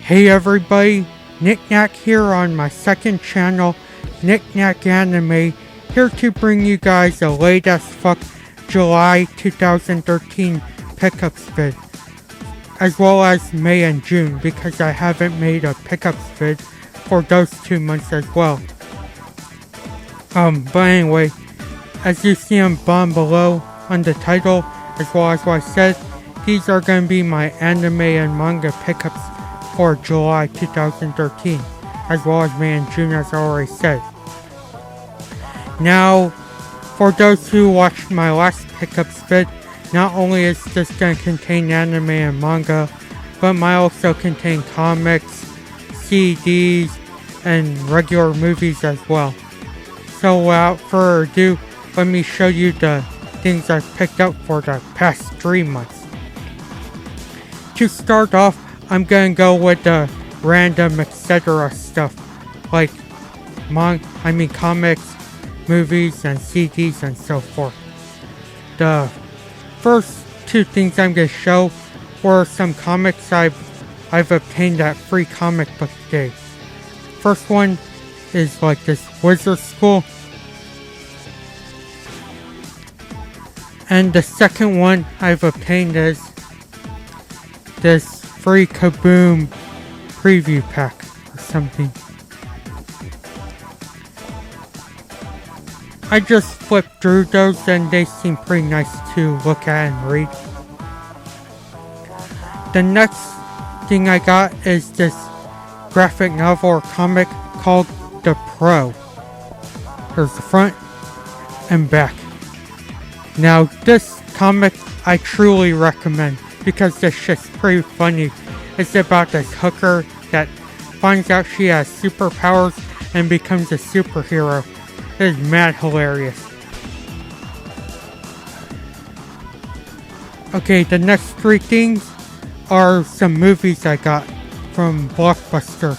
Hey everybody, Knick-Knack here on my second channel, Knick-Knack Anime, here to bring you guys a late as fuck July 2013 pickups vid, as well as May and June, because I haven't made a pickups vid for those 2 months as well. But anyway, as you see on bottom below on the title, as well as what I said, these are going to be my anime and manga pickups for July 2013, as well as May and June, as I already said. Now, for those who watched my last pickups vid, not only is this going to contain anime and manga, but might also contain comics, CDs, and regular movies as well. So without further ado, let me show you the things I've picked up for the past 3 months. To start off, I'm gonna go with the random etc. stuff, like comics, movies, and CDs, and so forth. The first 2 things I'm gonna show were some comics I've obtained at Free Comic Book Day. First one is like this Wizard School, and the second one I've obtained is this free Kaboom preview pack or something. I just flipped through those and they seem pretty nice to look at and read. The next thing I got is this graphic novel or comic called The Pro. There's the front and back. Now this comic I truly recommend, because this shit's pretty funny. It's about this hooker that finds out she has superpowers and becomes a superhero. It is mad hilarious. Okay, the next 3 things are some movies I got from Blockbuster.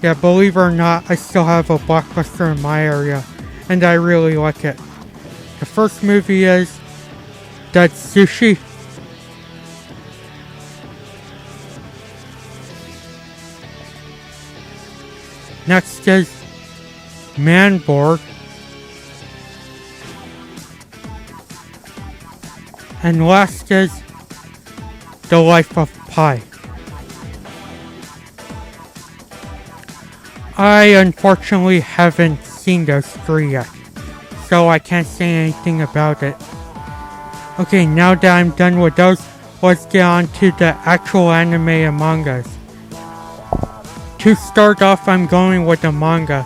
Yeah, believe it or not, I still have a Blockbuster in my area, and I really like it. The first movie is Dead Sushi. Next is Man Board. And last is The Life of Pi. I unfortunately haven't seen those 3 yet, so I can't say anything about it. Okay, now that I'm done with those, let's get on to the actual anime and mangas. To start off, I'm going with the manga,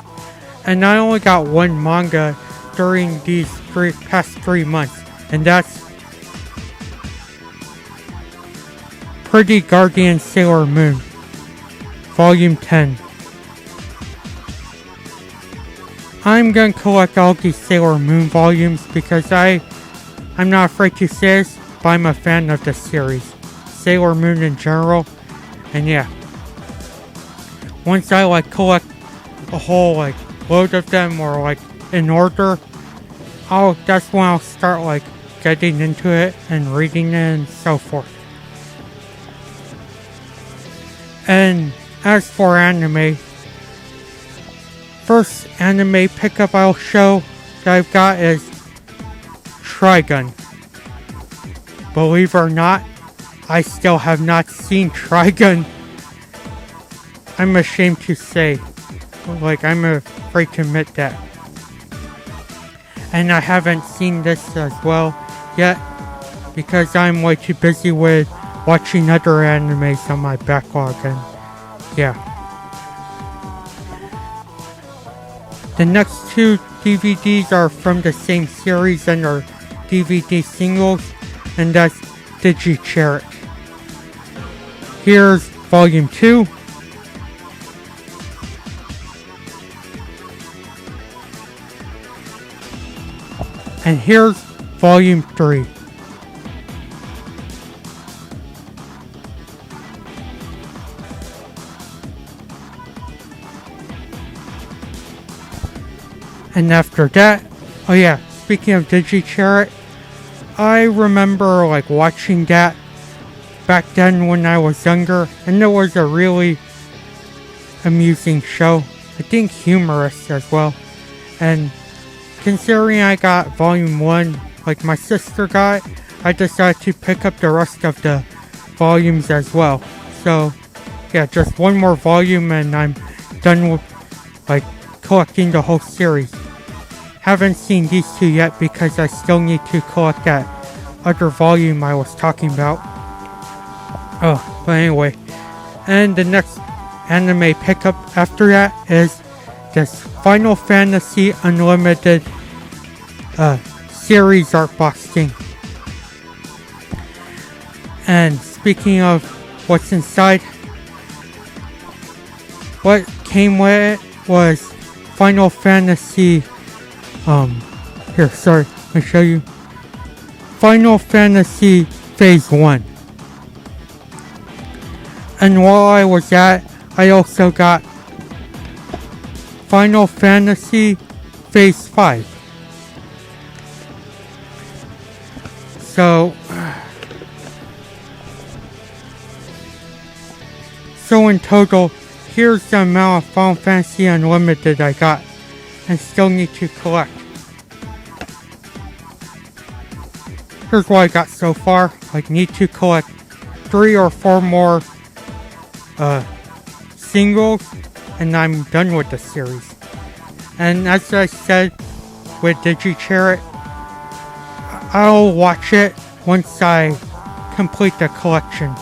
and I only got 1 manga during these past 3 months, and that's Pretty Guardian Sailor Moon, Volume 10. I'm gonna collect all these Sailor Moon volumes because I'm not afraid to say this, but I'm a fan of the series, Sailor Moon in general, and yeah. Once I collect a whole load of them, or in order, that's when I'll start getting into it and reading it and so forth. And as for anime, first anime pickup I'll show that I've got is Trigun. Believe it or not, I still have not seen Trigun. I'm ashamed to say, I'm afraid to admit that. And I haven't seen this as well yet, because I'm way too busy with watching other animes on my backlog, and yeah. The next 2 DVDs are from the same series and are DVD singles, and that's Digi-Cheric. Here's Volume 2. And here's Volume 3. And after that, oh yeah, speaking of Digi-Cheric, I remember watching that back then when I was younger, and it was a really amusing show. I think humorous as well. And considering I got volume 1 like my sister got, I decided to pick up the rest of the volumes as well. So yeah, just one more volume and I'm done with like collecting the whole series. Haven't seen these two yet because I still need to collect that other volume I was talking about. Oh, but anyway. And the next anime pickup after that is this Final Fantasy Unlimited series art box thing. And speaking of what's inside, what came with it was Final Fantasy here, sorry, let me show you. Final Fantasy Phase 1. And while I was at, I also got Final Fantasy Phase 5. So in total, here's the amount of Final Fantasy Unlimited I got and still need to collect. Here's what I got so far. I need to collect 3 or 4 more singles and I'm done with the series. And as I said with DigiChariot, I'll watch it once I complete the collection.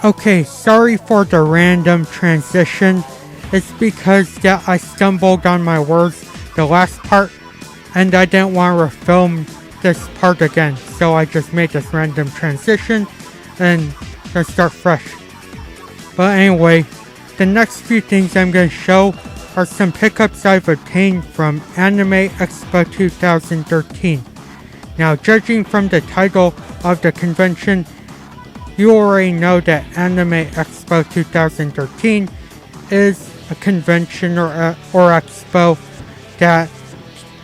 Okay, sorry for the random transition. It's because that I stumbled on my words the last part and I didn't want to film this part again, so I just made this random transition and gonna start fresh. But anyway, the next few things I'm gonna show are some pickups I've obtained from Anime Expo 2013. Now, judging from the title of the convention, you already know that Anime Expo 2013 is a convention or expo that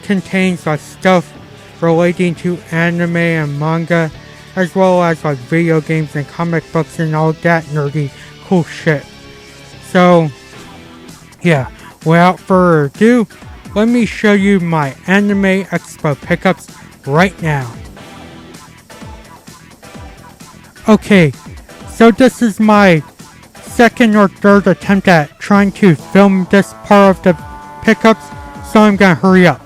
contains like stuff relating to anime and manga, as well as like video games and comic books and all that nerdy cool shit. So yeah, without further ado, let me show you my Anime Expo pickups right now. Okay, so this is my second or third attempt at trying to film this part of the pickups, so I'm gonna hurry up.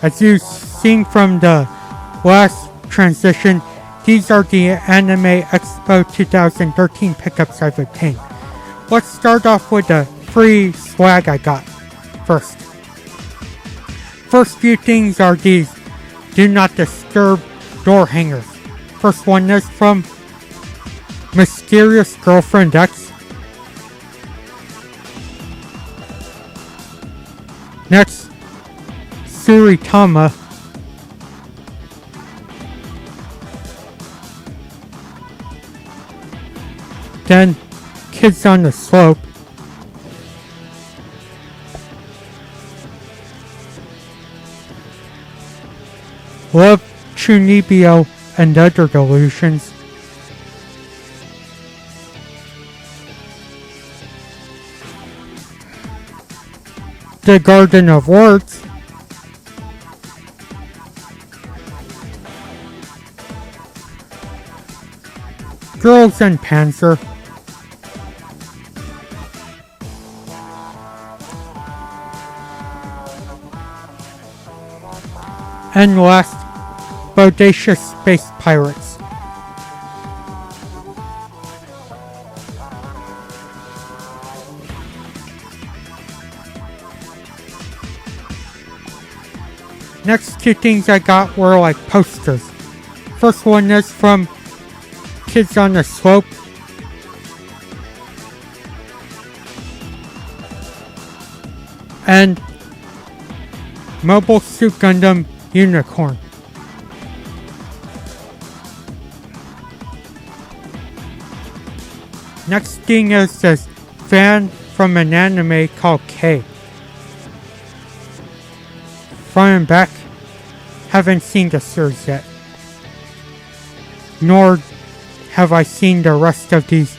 As you've seen from the last transition, these are the Anime Expo 2013 pickups I've obtained. Let's start off with the free swag I got first. First few things are these Do Not Disturb door hangers. First one is from Mysterious Girlfriend X. Next, Suritama. Then, Kids on the Slope. Love, Chunibyo, and Other Delusions. The Garden of Words. Girls and Panzer. And last, Bodacious Space Pirates. Next two things I got were like posters. First one is from Kids on the Slope. And Mobile Suit Gundam Unicorn. Next thing is this fan from an anime called K. Front and back, haven't seen the series yet. Nor have I seen the rest of these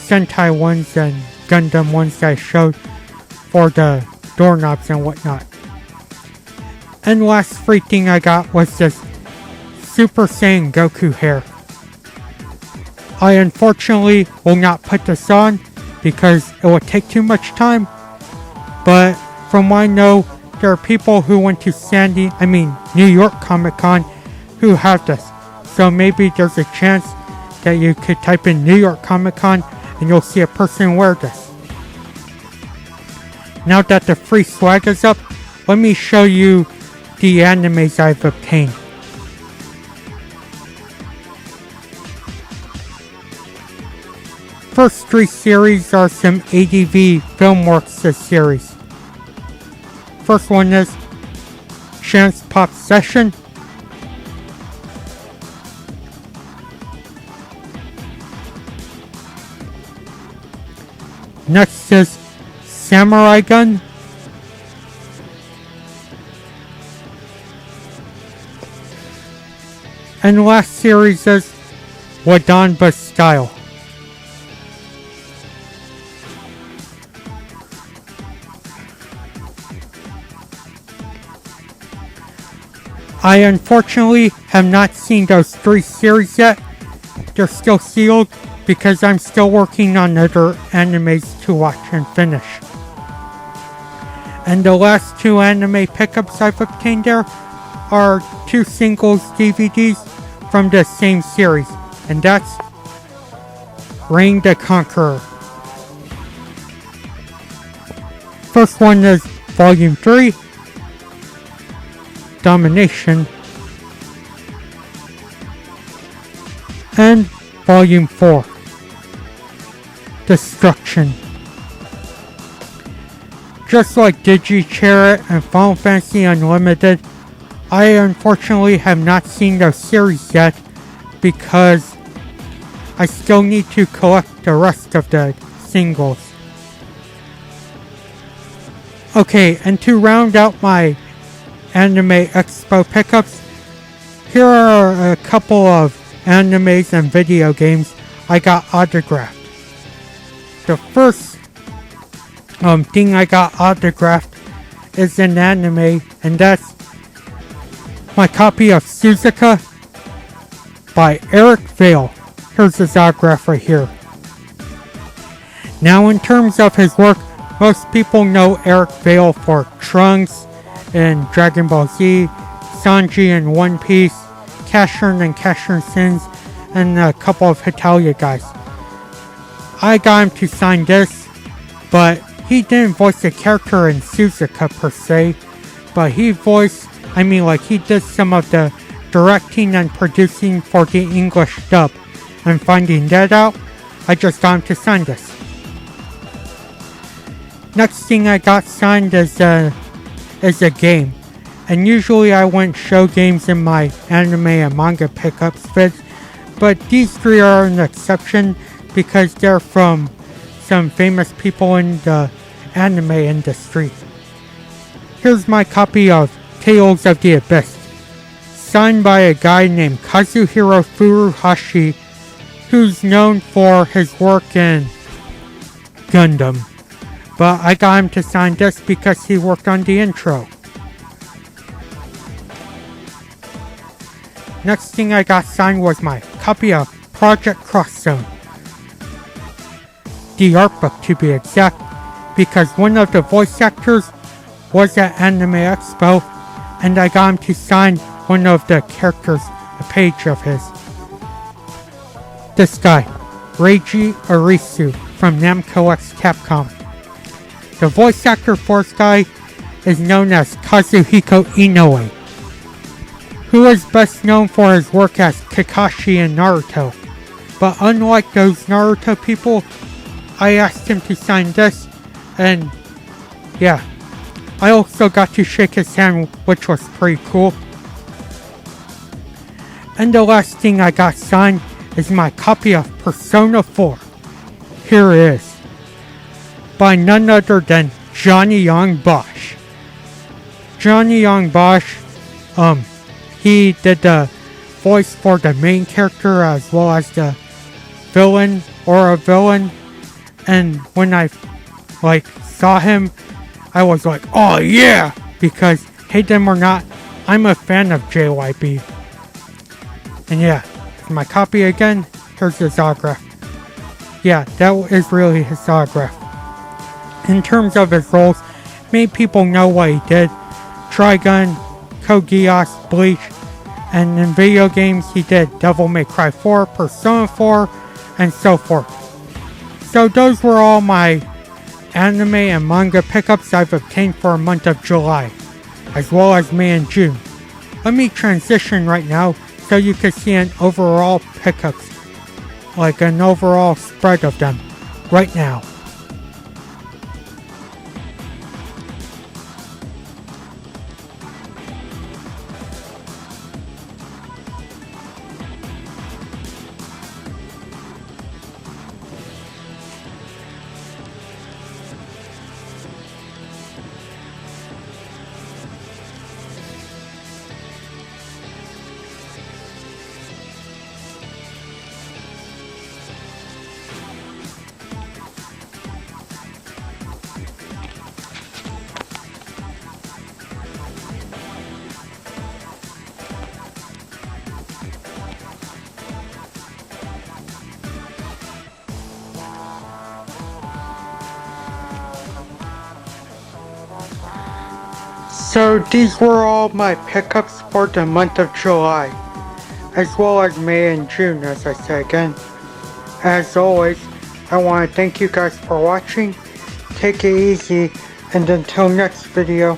Sentai ones and Gundam ones that I showed for the doorknobs and whatnot. And last free thing I got was this Super Saiyan Goku hair. I unfortunately will not put this on because it would take too much time, but from what I know, there are people who went to New York Comic Con who have this. So maybe there's a chance that you could type in New York Comic Con and you'll see a person wear this. Now that the free swag is up, let me show you the animes I've obtained. First three series are some ADV Filmworks series. First one is Chance Pop Session. Next is Samurai Gun. And last series is Wadanba Style. I unfortunately have not seen those three series yet. They're still sealed because I'm still working on other animes to watch and finish. And the last two anime pickups I've obtained there are two singles DVDs from the same series, and that's Reign the Conqueror. First one is Volume 3, Domination, and Volume 4, Destruction. Just like Digi-Chariot and Final Fantasy Unlimited, I unfortunately have not seen those series yet because I still need to collect the rest of the singles. Okay, and to round out my Anime Expo pickups, here are a couple of animes and video games I got autographed. The first thing I got autographed is an anime, and that's my copy of Suzuka by Eric Vale. Here's his autograph right here. Now, in terms of his work, most people know Eric Vale for Trunks in Dragon Ball Z, Sanji in One Piece, Casshern and Casshern Sins, and a couple of Hitalia guys. I got him to sign this, but he didn't voice a character in Suzuka per se, but he did some of the directing and producing for the English dub. And finding that out, I just got him to sign this. Next thing I got signed is a game. And usually I wouldn't show games in my anime and manga pickups vids, but these three are an exception because they're from some famous people in the anime industry. Here's my copy of Tales of the Abyss, signed by a guy named Kazuhiro Furuhashi, who's known for his work in Gundam. But I got him to sign this because he worked on the intro. Next thing I got signed was my copy of Project Cross Zone. The art book to be exact, because one of the voice actors was at Anime Expo, and I got him to sign one of the characters, a page of his. This guy, Reiji Arisu from Namco X Capcom. The voice actor for this guy is known as Kazuhiko Inoue, who is best known for his work as Kakashi in Naruto. But unlike those Naruto people, I asked him to sign this, and yeah, I also got to shake his hand, which was pretty cool. And the last thing I got signed is my copy of Persona 4. Here it is, by none other than Johnny Young Bosch. Johnny Young Bosch, he did the voice for the main character as well as the villain or a villain, and when I saw him, I was like, oh yeah, because hate them or not, I'm a fan of JYP. And yeah, my copy again, here's his autograph. Yeah, that is really his autograph. In terms of his roles, made people know what he did. Trigun, Code Geass, Bleach, and in video games he did Devil May Cry 4, Persona 4, and so forth. So those were all my anime and manga pickups I've obtained for a month of July, as well as May and June. Let me transition right now so you can see an overall pickups, like an overall spread of them, right now. So these were all my pickups for the month of July, as well as May and June, as I said again. As always, I want to thank you guys for watching. Take it easy, and until next video,